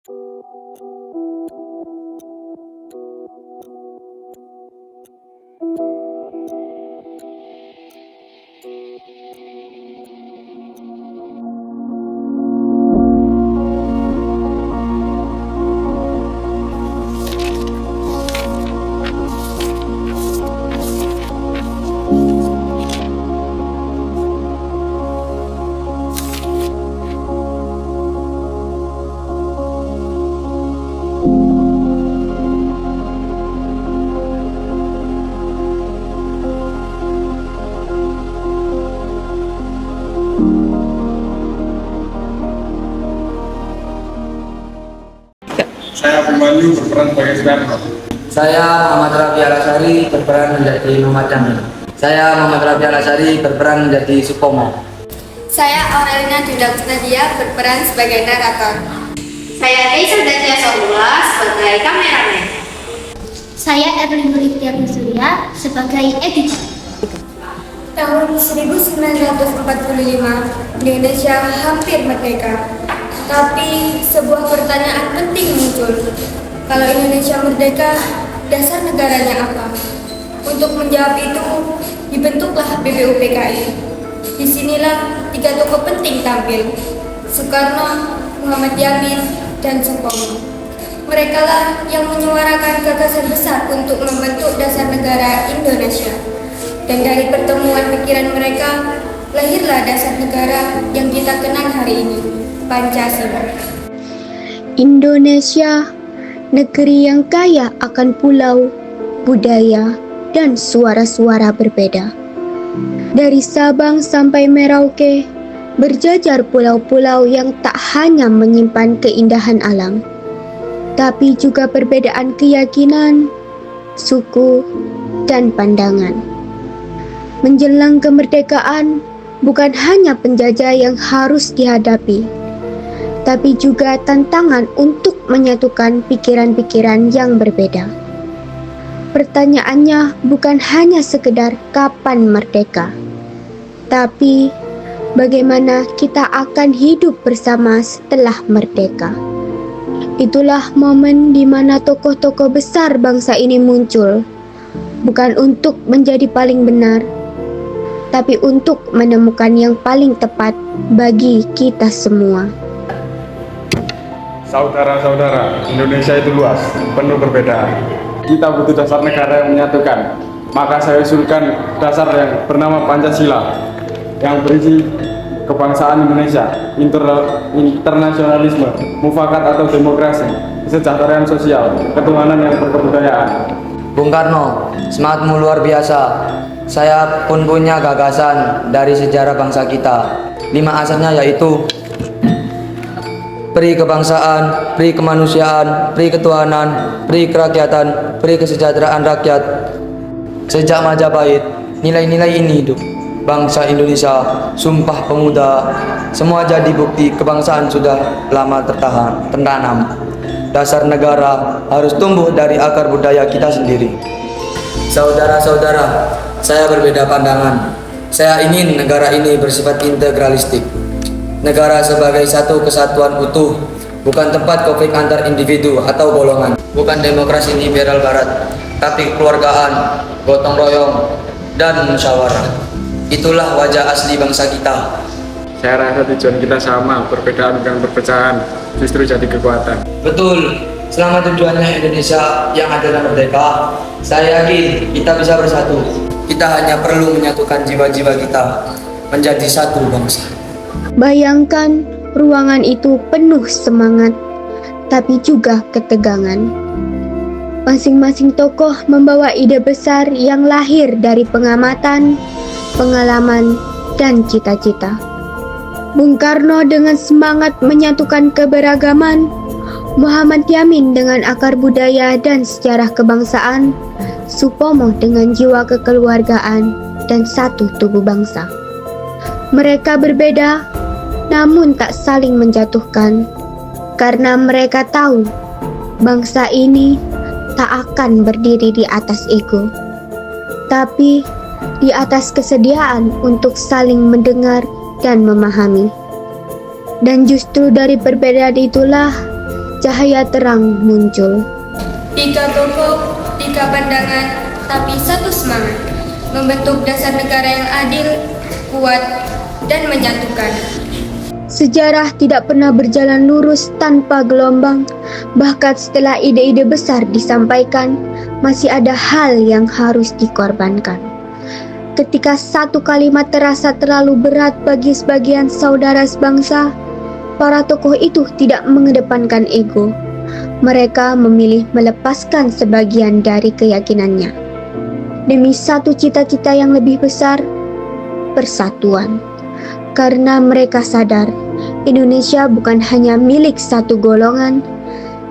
Saya Abimanyu berperan sebagai Soekarno. Saya Muhammad Rafi Alasari berperan menjadi Muhammad Jamil. Saya Muhammad Rafi Alasari berperan menjadi Supomo. Saya Aurelina Dinda Kusnadia berperan sebagai narator. Saya Teisa Dacia Saulula sebagai kameramen. Saya Erlin Nuriftia Surya sebagai editor. Tahun 1945, Indonesia hampir merdeka. Tapi sebuah pertanyaan penting muncul. Kalau Indonesia merdeka, dasar negaranya apa? Untuk menjawab itu, dibentuklah BPUPKI. Disinilah tiga tokoh penting tampil: Soekarno, Muhammad Yamin, dan Supomo. Merekalah yang menyuarakan gagasan besar untuk membentuk dasar negara Indonesia. Dan dari pertemuan pikiran mereka, lahirlah dasar negara yang kita kenal hari ini, Pancasila. Indonesia, negeri yang kaya akan pulau, budaya, dan suara-suara berbeda. Dari Sabang sampai Merauke, berjajar pulau-pulau yang tak hanya menyimpan keindahan alam, tapi juga perbedaan keyakinan, suku, dan pandangan. Menjelang kemerdekaan, bukan hanya penjajah yang harus dihadapi, tapi juga tantangan untuk menyatukan pikiran-pikiran yang berbeda. Pertanyaannya bukan hanya sekedar kapan merdeka, tapi bagaimana kita akan hidup bersama setelah merdeka. Itulah momen di mana tokoh-tokoh besar bangsa ini muncul, bukan untuk menjadi paling benar, tapi untuk menemukan yang paling tepat bagi kita semua. Saudara-saudara, Indonesia itu luas, penuh perbedaan. Kita butuh dasar negara yang menyatukan. Maka saya usulkan dasar yang bernama Pancasila, yang berisi kebangsaan Indonesia, internasionalisme, mufakat atau demokrasi, kesejahteraan sosial, ketuhanan yang berkebudayaan. Bung Karno, semangatmu luar biasa. Saya pun punya gagasan dari sejarah bangsa kita. 5 asasnya yaitu pri kebangsaan, pri kemanusiaan, pri ketuhanan, pri kerakyatan, pri kesejahteraan rakyat. Sejak Majapahit, nilai-nilai ini hidup. Bangsa Indonesia, Sumpah Pemuda, semua jadi bukti kebangsaan sudah lama tertanam. Dasar negara harus tumbuh dari akar budaya kita sendiri. Saudara-saudara, saya berbeda pandangan. Saya ingin negara ini bersifat integralistik. Negara sebagai satu kesatuan utuh, bukan tempat konflik antar individu atau golongan. Bukan demokrasi liberal barat, tapi kekeluargaan, gotong royong, dan musyawarah. Itulah wajah asli bangsa kita. Saya rasa tujuan kita sama, perbedaan bukan perpecahan, justru jadi kekuatan. Betul, selama tujuannya Indonesia yang adalah merdeka, saya yakin kita bisa bersatu. Kita hanya perlu menyatukan jiwa-jiwa kita menjadi satu bangsa. Bayangkan ruangan itu penuh semangat, tapi juga ketegangan. Masing-masing tokoh membawa ide besar yang lahir dari pengamatan, pengalaman, dan cita-cita. Bung Karno dengan semangat menyatukan keberagaman, Muhammad Yamin dengan akar budaya dan sejarah kebangsaan, Supomo dengan jiwa kekeluargaan dan satu tubuh bangsa. Mereka berbeda, namun tak saling menjatuhkan, karena mereka tahu bangsa ini tak akan berdiri di atas ego, tapi di atas kesediaan untuk saling mendengar dan memahami. Dan justru dari perbedaan itulah cahaya terang muncul. 3 tokoh, 3 pandangan, tapi satu semangat. Membentuk dasar negara yang adil, kuat, dan menyatukan. Sejarah tidak pernah berjalan lurus tanpa gelombang. Bahkan setelah ide-ide besar disampaikan, masih ada hal yang harus dikorbankan. Ketika satu kalimat terasa terlalu berat bagi sebagian saudara sebangsa, para tokoh itu tidak mengedepankan ego. Mereka memilih melepaskan sebagian dari keyakinannya demi satu cita-cita yang lebih besar, persatuan. Karena mereka sadar, Indonesia bukan hanya milik satu golongan,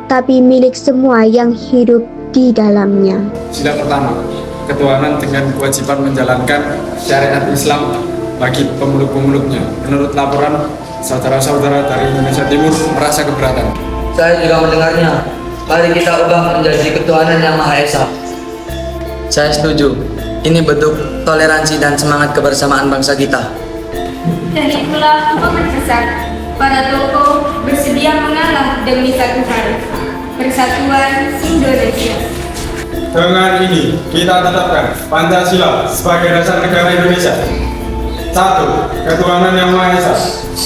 tapi milik semua yang hidup di dalamnya. Sila pertama, ketuhanan dengan kewajiban menjalankan syariat Islam bagi pemeluk-pemeluknya. Menurut laporan, saudara-saudara dari Indonesia Timur merasa keberatan. Saya juga mendengarnya. Mari kita ubah menjadi ketuhanan yang Maha Esa. Saya setuju. Ini bentuk toleransi dan semangat kebersamaan bangsa kita. Dan itulah momen besar. Para tokoh bersedia mengalah demi satu hal, persatuan Indonesia. Dengan ini, kita tetapkan Pancasila sebagai dasar negara Indonesia. 1. Ketuhanan yang Maha Esa.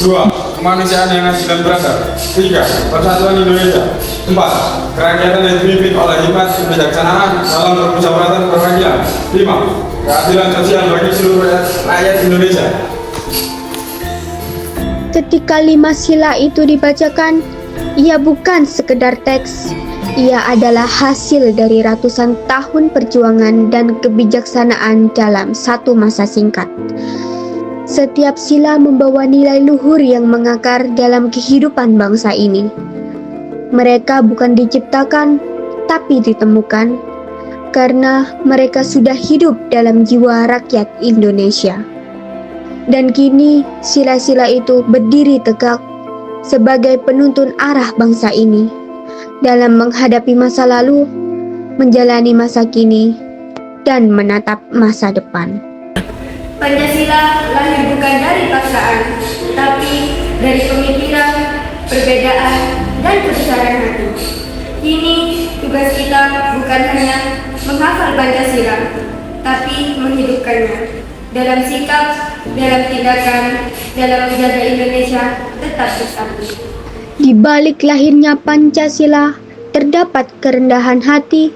2. Kemanusiaan yang adil dan beradab. 3. Persatuan Indonesia. 4. Kerakyatan yang dipimpin oleh hikmat kebijaksanaan dalam permusyawaratan perwakilan. 5. Keadilan sosial bagi seluruh rakyat Indonesia. Ketika 5 sila itu dibacakan, ia bukan sekedar teks. Ia adalah hasil dari ratusan tahun perjuangan dan kebijaksanaan dalam satu masa singkat. Setiap sila membawa nilai luhur yang mengakar dalam kehidupan bangsa ini. Mereka bukan diciptakan, tapi ditemukan, karena mereka sudah hidup dalam jiwa rakyat Indonesia. Dan kini sila-sila itu berdiri tegak sebagai penuntun arah bangsa ini dalam menghadapi masa lalu, menjalani masa kini, dan menatap masa depan. Pancasila lahir bukan dari paksaan, tapi dari pemikiran, perbedaan, dan kebesaran hati. Kini tugas kita bukan hanya menghafal Pancasila, tapi menghidupkannya. Dalam sikap, dalam tindakan, dalam menjaga Indonesia tetap bersatu. Di balik lahirnya Pancasila, terdapat kerendahan hati,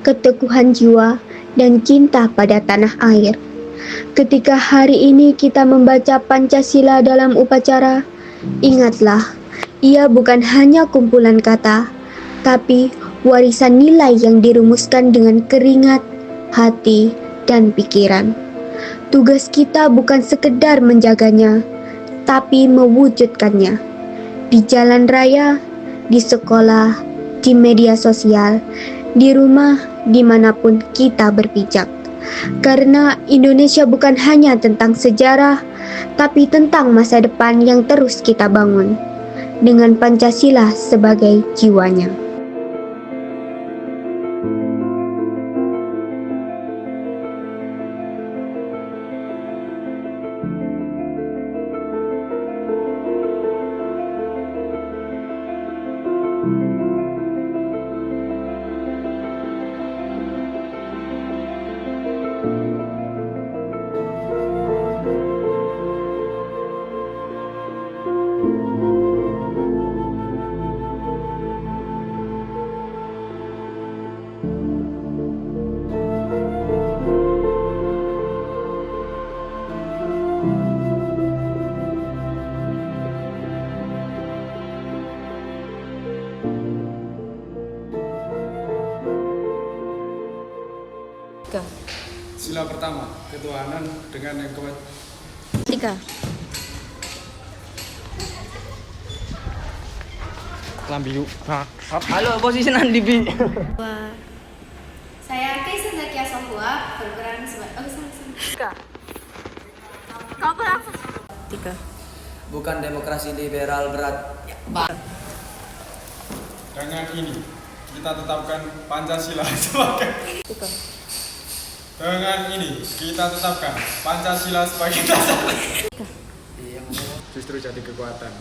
keteguhan jiwa, dan cinta pada tanah air. Ketika hari ini kita membaca Pancasila dalam upacara, ingatlah, ia bukan hanya kumpulan kata, tapi warisan nilai yang dirumuskan dengan keringat, hati, dan pikiran. Tugas kita bukan sekedar menjaganya, tapi mewujudkannya. Di jalan raya, di sekolah, di media sosial, di rumah, dimanapun kita berpijak. Karena Indonesia bukan hanya tentang sejarah, tapi tentang masa depan yang terus kita bangun, dengan Pancasila sebagai jiwanya. Sila pertama, ketuhanan dengan yang Tiga. Lambiu. Halo, posisi Nandi Bi. Saya Kaisa Zakia Sohua, berperan sebagai Tiga. Bukan demokrasi liberal berat. Dengan ini, kita tetapkan Pancasila sebagai Tiga. Dengan ini, kita tetapkan Pancasila sebagai dasar. Justru jadi kekuatan.